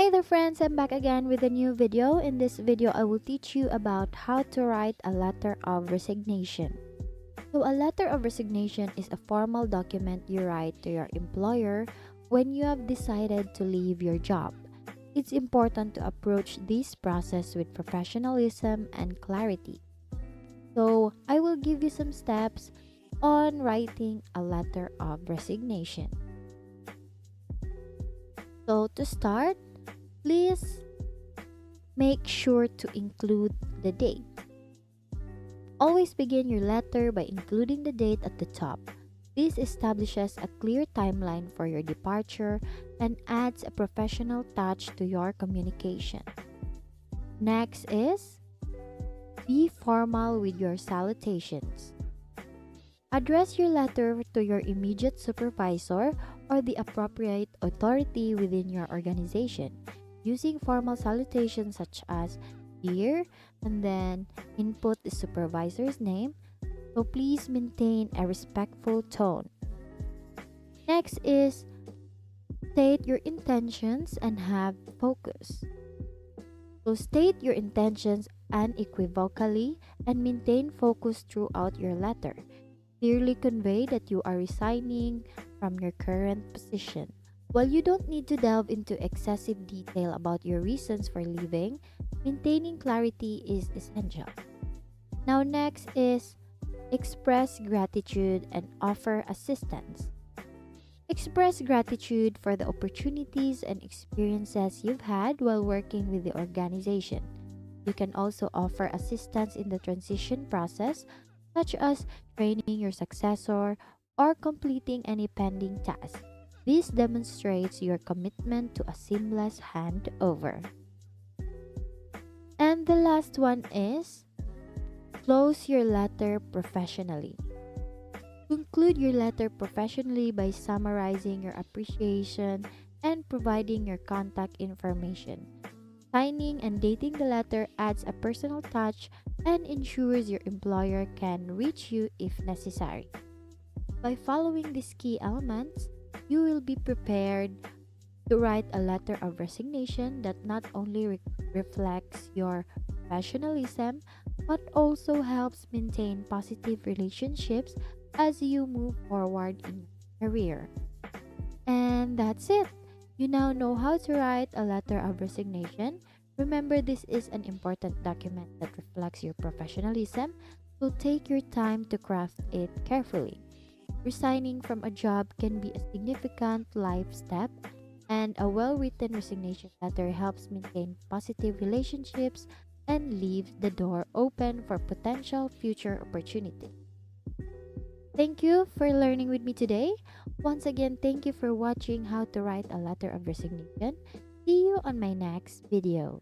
Hi there friends, I'm back again with a new video. In this video, I will teach you about how to write a letter of resignation. So a letter of resignation is a formal document you write to your employer when you have decided to leave your job. It's important to approach this process with professionalism and clarity. So I will give you some steps on writing a letter of resignation. So to start, please make sure to include the date. Always begin your letter by including the date at the top. This establishes a clear timeline for your departure and adds a professional touch to your communication. Next is be formal with your salutations. Address your letter to your immediate supervisor or the appropriate authority within your organization, using formal salutations such as "Dear," and then input the supervisor's name. So please maintain a respectful tone. Next is state your intentions and have focus. So state your intentions unequivocally and maintain focus throughout your letter. Clearly convey that you are resigning from your current position. While you don't need to delve into excessive detail about your reasons for leaving, maintaining clarity is essential. Now, next is express gratitude and offer assistance. Express gratitude for the opportunities and experiences you've had while working with the organization. You can also offer assistance in the transition process, such as training your successor or completing any pending tasks. This demonstrates your commitment to a seamless handover. And the last one is close your letter professionally. Conclude your letter professionally by summarizing your appreciation and providing your contact information. Signing and dating the letter adds a personal touch and ensures your employer can reach you if necessary. By following these key elements, you will be prepared to write a letter of resignation that not only reflects your professionalism but also helps maintain positive relationships as you move forward in your career. And that's it. You now know how to write a letter of resignation. Remember, this is an important document that reflects your professionalism, so take your time to craft it carefully. Resigning from a job can be a significant life step, and a well written resignation letter helps maintain positive relationships and leaves the door open for potential future opportunities. Thank you for learning with me today. Once again, thank you for watching how to write a letter of resignation. See you on my next video.